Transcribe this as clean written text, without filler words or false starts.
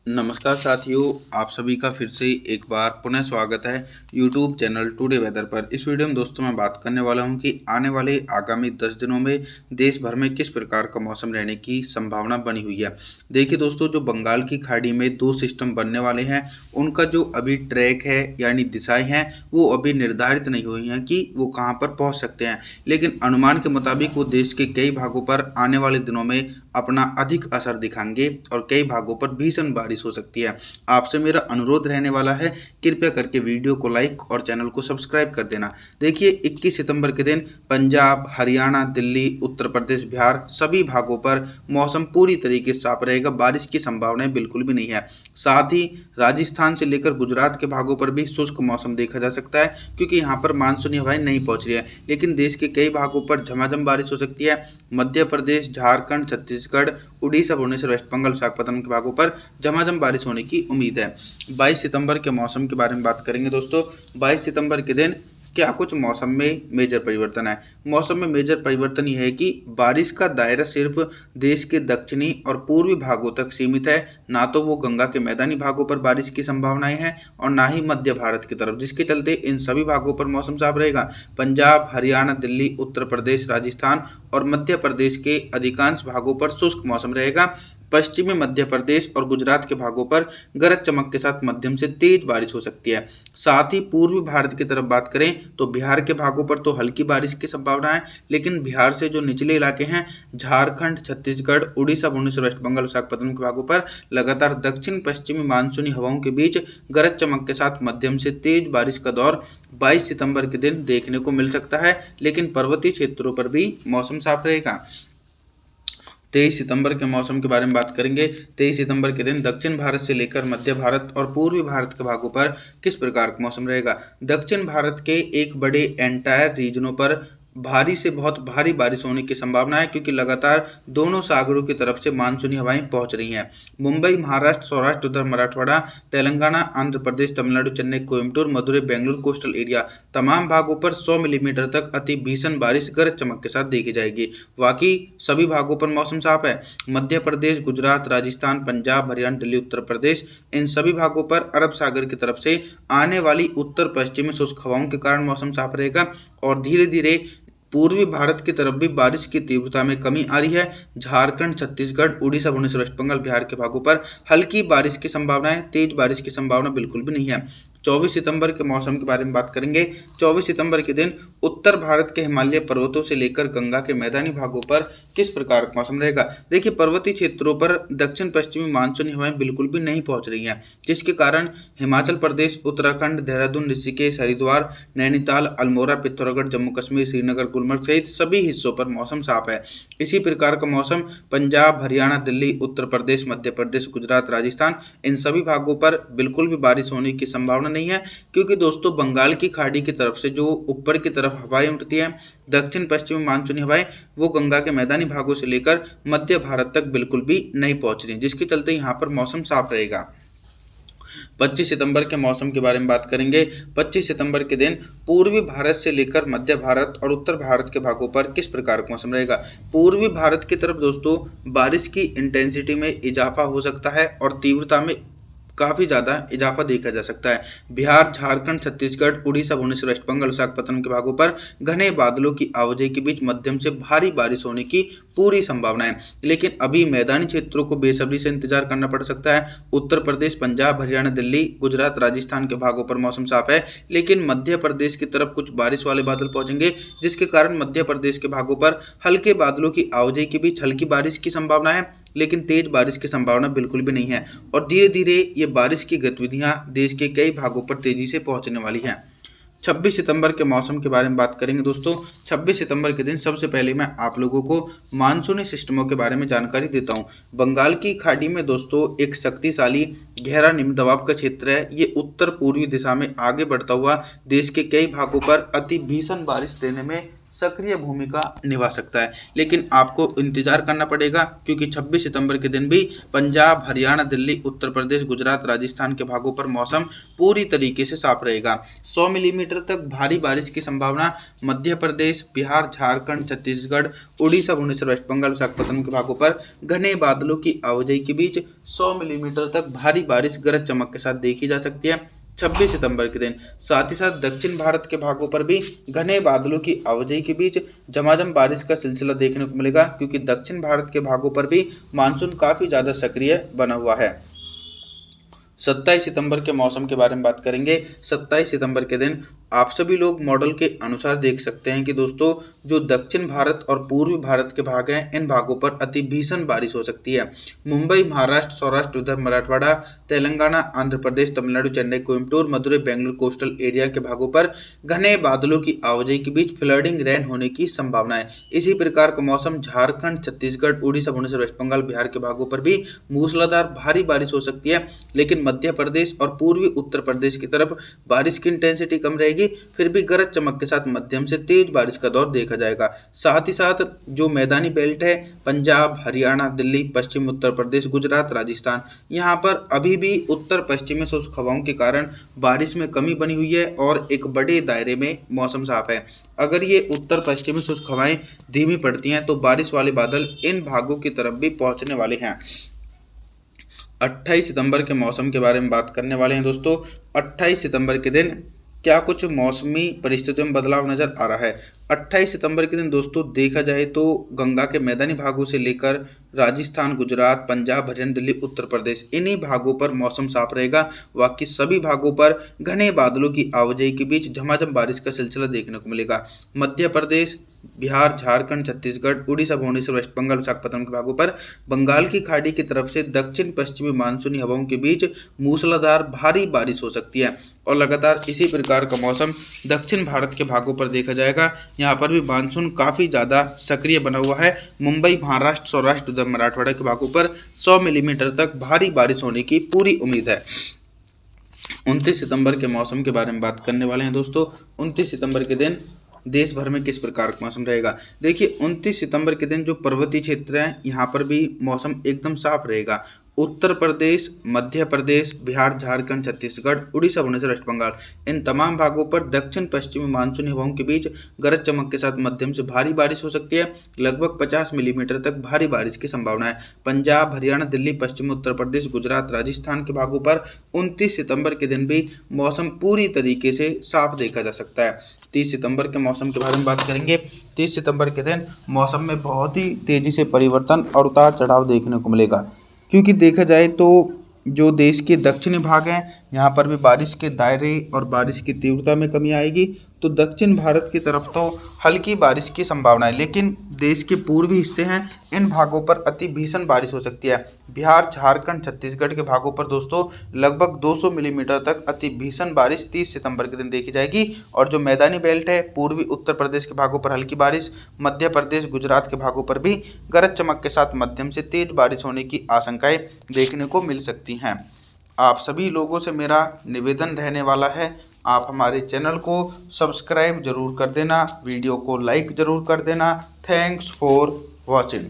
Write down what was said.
नमस्कार साथियों, आप सभी का फिर से एक बार पुनः स्वागत है यूट्यूब चैनल टुडे वेदर पर। इस वीडियो में दोस्तों मैं बात करने वाला हूं कि आने वाले आगामी 10 दिनों में देश भर में किस प्रकार का मौसम रहने की संभावना बनी हुई है। देखिए दोस्तों, जो बंगाल की खाड़ी में दो सिस्टम बनने वाले हैं, उनका जो अभी ट्रैक है यानी दिशाएं हैं वो अभी निर्धारित नहीं हुई हैं कि वो कहाँ पर पहुँच सकते हैं, लेकिन अनुमान के मुताबिक वो देश के कई भागों पर आने वाले दिनों में अपना अधिक असर दिखाएंगे और कई भागों पर भीषण बारिश हो सकती है। आपसे मेरा अनुरोध रहने वाला है, कृपया करके वीडियो को लाइक और चैनल को सब्सक्राइब कर देना। देखिए 21 सितंबर के दिन पंजाब, हरियाणा, दिल्ली, उत्तर प्रदेश, बिहार सभी भागों पर मौसम पूरी तरीके से साफ रहेगा, बारिश की संभावनाएं बिल्कुल भी नहीं है। साथ ही राजस्थान से लेकर गुजरात के भागों पर भी शुष्क मौसम देखा जा सकता है, क्योंकि यहाँ पर मानसूनी हवाएं नहीं पहुंच रही है, लेकिन देश के कई भागों पर झमाझम बारिश हो सकती है। मध्य प्रदेश, झारखंड, छत्तीसगढ़, उड़ीसा, भुवनेश्वर, वेस्ट बंगाल, विशाखापत्तनम के भागों पर झमाझम बारिश होने की उम्मीद है। 22 सितंबर के मौसम के बारे में बात करेंगे दोस्तों। 22 सितंबर के दिन क्या कुछ मौसम में मेजर परिवर्तन है। मौसम में मेजर परिवर्तन यह है कि बारिश का दायरा सिर्फ देश के दक्षिणी और पूर्वी भागों तक सीमित है, ना तो वो गंगा के मैदानी भागों पर बारिश की संभावनाएं हैं और ना ही मध्य भारत की तरफ, जिसके चलते इन सभी भागों पर मौसम साफ रहेगा। पंजाब, हरियाणा, दिल्ली, उत्तर प्रदेश, राजस्थान और मध्य प्रदेश के अधिकांश भागों पर शुष्क मौसम रहेगा। पश्चिमी मध्य प्रदेश और गुजरात के भागों पर गरज चमक के साथ मध्यम से तेज बारिश हो सकती है। साथ ही पूर्वी भारत की तरफ बात करें तो बिहार के भागों पर तो हल्की बारिश की संभावना है, लेकिन बिहार से जो निचले इलाके हैं, झारखंड, छत्तीसगढ़, उड़ीसा, भुवनेश्वर, वेस्ट बंगाल, विशाखापत्तनम के भागों पर लगातार दक्षिण पश्चिमी मानसूनी हवाओं के बीच गरज चमक के साथ मध्यम से तेज बारिश का दौर 22 सितंबर के दिन देखने को मिल सकता है, लेकिन पर्वतीय क्षेत्रों पर भी मौसम साफ रहेगा। 23 सितंबर के मौसम के बारे में बात करेंगे। 23 सितंबर के दिन दक्षिण भारत से लेकर मध्य भारत और पूर्वी भारत के भागों पर किस प्रकार का मौसम रहेगा। दक्षिण भारत के एक बड़े एंटायर रीजनों पर भारी से बहुत भारी बारिश होने की संभावना है, क्योंकि लगातार दोनों सागरों की तरफ से मानसूनी हवाएं पहुंच रही हैं। मुंबई, महाराष्ट्र, सौराष्ट्र, उधर मराठवाड़ा, तेलंगाना, आंध्र प्रदेश, तमिलनाडु, चेन्नई, कोयम्बटूर, मदुरई, बेंगलुरु, कोस्टल एरिया तमाम भागों पर 100 मिलीमीटर तक अति भीषण बारिश गरज चमक के साथ देखी जाएगी। बाकी सभी भागों पर मौसम साफ है। मध्य प्रदेश, गुजरात, राजस्थान, पंजाब, हरियाणा, दिल्ली, उत्तर प्रदेश इन सभी भागों पर अरब सागर की तरफ से आने वाली उत्तर पश्चिमी शुष्क हवाओं के कारण मौसम साफ रहेगा और धीरे धीरे पूर्वी भारत की तरफ भी बारिश की तीव्रता में कमी आ रही है। झारखंड, छत्तीसगढ़, उड़ीसा, भुवनेश्वर, वेस्ट बंगाल, बिहार के भागों पर हल्की बारिश की संभावना है, तेज बारिश की संभावना बिल्कुल भी नहीं है। 24 सितंबर के मौसम के बारे में बात करेंगे। 24 सितंबर के दिन उत्तर भारत के हिमालय पर्वतों से लेकर गंगा के मैदानी भागों पर किस प्रकार का मौसम रहेगा। देखिए पर्वतीय क्षेत्रों पर दक्षिण पश्चिमी मानसूनी हवाएं बिल्कुल भी नहीं पहुंच रही हैं, जिसके कारण हिमाचल प्रदेश, उत्तराखंड, देहरादून, ऋषिकेश, हरिद्वार, नैनीताल, अल्मोड़ा, पिथौरागढ़, जम्मू कश्मीर, श्रीनगर, गुलमर्ग सहित सभी हिस्सों पर मौसम साफ है। इसी प्रकार का मौसम पंजाब, हरियाणा, दिल्ली, उत्तर प्रदेश, मध्य प्रदेश, गुजरात, राजस्थान इन सभी भागों पर बिल्कुल भी बारिश होने की संभावना नहीं है, क्योंकि दोस्तों बंगाल की खाड़ी की तरफ से जो ऊपर की तरफ हवाएं उठती हैं, दक्षिण पश्चिमी मानसूनी हवाएं, वो गंगा के मैदानी भागों से लेकर मध्य भारत तक बिल्कुल भी नहीं पहुंच रही, जिसके चलते यहाँ पर मौसम साफ रहेगा। 25 सितंबर के मौसम के बारे में बात करेंगे। 25 सितंबर के दिन पूर्वी भारत से लेकर मध्य भारत और उत्तर भारत के भागों पर किस प्रकार का मौसम रहेगा। पूर्वी भारत की तरफ दोस्तों बारिश की इंटेंसिटी में इजाफा हो सकता है और तीव्रता में काफ़ी ज़्यादा इजाफा देखा जा सकता है। बिहार, झारखंड, छत्तीसगढ़, उड़ीसा, भुवनेश्वर, वेस्ट बंगाल, विशाखापत्तनम के भागों पर घने बादलों की आवाजाही के बीच मध्यम से भारी बारिश होने की पूरी संभावना है, लेकिन अभी मैदानी क्षेत्रों को बेसब्री से इंतजार करना पड़ सकता है। उत्तर प्रदेश, पंजाब, हरियाणा, दिल्ली, गुजरात, राजस्थान के भागों पर मौसम साफ है, लेकिन मध्य प्रदेश की तरफ कुछ बारिश वाले बादल पहुंचेंगे, जिसके कारण मध्य प्रदेश के भागों पर हल्के बादलों की आवाजाही के बीच हल्की बारिश की संभावना है, लेकिन तेज बारिश की संभावना बिल्कुल भी नहीं है और धीरे धीरे ये बारिश की गतिविधियां देश के कई भागों पर तेजी से पहुंचने वाली हैं। 26 सितंबर के मौसम के बारे में बात करेंगे दोस्तों। 26 सितंबर के दिन सबसे पहले मैं आप लोगों को मानसूनी सिस्टमों के बारे में जानकारी देता हूं। बंगाल की खाड़ी में दोस्तों एक शक्तिशाली गहरा निम्न दबाव का क्षेत्र है। ये उत्तर पूर्वी दिशा में आगे बढ़ता हुआ देश के कई भागों पर अति भीषण बारिश देने में सक्रिय भूमिका निभा सकता है। लेकिन आपको इंतजार करना पड़ेगा, क्योंकि 26 सितंबर के दिन भी पंजाब, हरियाणा, दिल्ली, उत्तर प्रदेश, गुजरात, राजस्थान के भागों पर मौसम पूरी तरीके से साफ रहेगा। 100 मिलीमीटर तक भारी बारिश की संभावना मध्य प्रदेश, बिहार, झारखंड, छत्तीसगढ़, उड़ीसा, भुवनेश्वर, वेस्ट बंगाल, विशाखापत्तनम के भागों पर घने बादलों की आवाजाही के बीच 100 मिलीमीटर तक भारी बारिश गरज चमक के साथ देखी जा सकती है 26 सितंबर के दिन। साथ ही साथ दक्षिण भारत के भागों पर भी घने बादलों की आवाजाही के बीच झमाझम बारिश का सिलसिला देखने को मिलेगा, क्योंकि दक्षिण भारत के भागों पर भी मानसून काफ़ी ज़्यादा सक्रिय बना हुआ है। 27 सितंबर के मौसम के बारे में बात करेंगे। 27 सितंबर के दिन आप सभी लोग मॉडल के अनुसार देख सकते हैं कि दोस्तों जो दक्षिण भारत और पूर्वी भारत के भाग हैं, इन भागों पर अति भीषण बारिश हो सकती है। मुंबई, महाराष्ट्र, सौराष्ट्र, विदर्भ, मराठवाड़ा, तेलंगाना, आंध्र प्रदेश, तमिलनाडु, चेन्नई, कोयम्बटूर, मदुरई, बेंगलुरु कोस्टल एरिया के भागों पर घने बादलों की आवाजाही के बीच फ्लडिंग रेन होने की संभावना है। इसी प्रकार का मौसम झारखंड, छत्तीसगढ़, उड़ीसा, भुवनेश्वर, वेस्ट बंगाल, बिहार के भागों पर भी मूसलाधार भारी बारिश हो सकती है। लेकिन मध्य प्रदेश और पूर्वी उत्तर प्रदेश की तरफ बारिश की इंटेंसिटी कम रहेगी, फिर भी गरज चमक के साथ मध्यम से तेज बारिश का दौर देखा जाएगा। साथ ही साथ जो मैदानी बेल्ट है, पंजाब, हरियाणा, दिल्ली, पश्चिम उत्तर प्रदेश, गुजरात, राजस्थान, यहाँ पर अभी भी उत्तर पश्चिमी शुष्क हवाओं के कारण बारिश में कमी बनी हुई है और एक बड़े दायरे में मौसम साफ है। अगर ये उत्तर पश्चिमी शुष्क हवाएं धीमी पड़ती हैं तो बारिश वाले बादल इन भागों की तरफ भी पहुंचने वाले हैं। 28 सितंबर के मौसम के बारे में बात करने वाले हैं दोस्तों। 28 सितंबर के दिन क्या कुछ मौसमी परिस्थितियों में बदलाव नजर आ रहा है। 28 सितंबर के दिन दोस्तों देखा जाए तो गंगा के मैदानी भागों से लेकर राजस्थान, गुजरात, पंजाब, हरियाणा, दिल्ली, उत्तर प्रदेश, इन्हीं भागों पर मौसम साफ रहेगा। बाकी सभी भागों पर घने बादलों की आवाजाही के बीच झमाझम बारिश का सिलसिला देखने को मिलेगा। मध्य प्रदेश, बिहार, झारखंड, छत्तीसगढ़, उड़ीसा, भुवनेश्वर, वेस्ट बंगाल, विशाखापत्तनम के भागों पर बंगाल की खाड़ी की तरफ से दक्षिण पश्चिमी मानसूनी हवाओं के बीच मूसलाधार भारी बारिश हो सकती है और लगातार इसी प्रकार का मौसम दक्षिण भारत के भागों पर देखा जाएगा। यहाँ पर भी मानसून काफ़ी ज़्यादा सक्रिय बना हुआ है। मुंबई, महाराष्ट्र, सौराष्ट्र, विदर्भ, मराठवाड़ा के भागों पर 100 मिलीमीटर तक भारी बारिश होने की पूरी उम्मीद है। 29 सितंबर के मौसम के बारे में बात करने वाले हैं दोस्तों। 29 सितंबर के दिन देश भर में किस प्रकार का मौसम रहेगा। देखिए 29 सितंबर के दिन जो पर्वतीय क्षेत्र हैं, यहाँ पर भी मौसम एकदम साफ रहेगा। उत्तर प्रदेश, मध्य प्रदेश, बिहार, झारखंड, छत्तीसगढ़, उड़ीसा, भुवनेश्वर, वेस्ट बंगाल, इन तमाम भागों पर दक्षिण पश्चिमी मानसूनी हवाओं के बीच गरज चमक के साथ मध्यम से भारी बारिश हो सकती है। लगभग 50 मिलीमीटर तक भारी बारिश की संभावना है। पंजाब, हरियाणा, दिल्ली, पश्चिमी उत्तर प्रदेश, गुजरात, राजस्थान के भागों पर 29 सितंबर के दिन भी मौसम पूरी तरीके से साफ देखा जा सकता है। 30 सितंबर के मौसम के बारे में बात करेंगे। 30 सितंबर के दिन मौसम में बहुत ही तेज़ी से परिवर्तन और उतार चढ़ाव देखने को मिलेगा, क्योंकि देखा जाए तो जो देश के दक्षिणी भाग हैं, यहाँ पर भी बारिश के दायरे और बारिश की तीव्रता में कमी आएगी। तो दक्षिण भारत की तरफ तो हल्की बारिश की संभावना है, लेकिन देश के पूर्वी हिस्से हैं, इन भागों पर अति भीषण बारिश हो सकती है। बिहार, झारखंड, छत्तीसगढ़ के भागों पर दोस्तों लगभग 200 मिलीमीटर तक अति भीषण बारिश 30 सितंबर के दिन देखी जाएगी। और जो मैदानी बेल्ट है, पूर्वी उत्तर प्रदेश के भागों पर हल्की बारिश, मध्य प्रदेश, गुजरात के भागों पर भी गरज चमक के साथ मध्यम से तेज बारिश होने की आशंकाएं देखने को मिल सकती हैं। आप सभी लोगों से मेरा निवेदन रहने वाला है, आप हमारे चैनल को सब्सक्राइब जरूर कर देना, वीडियो को लाइक जरूर कर देना। Thanks for watching.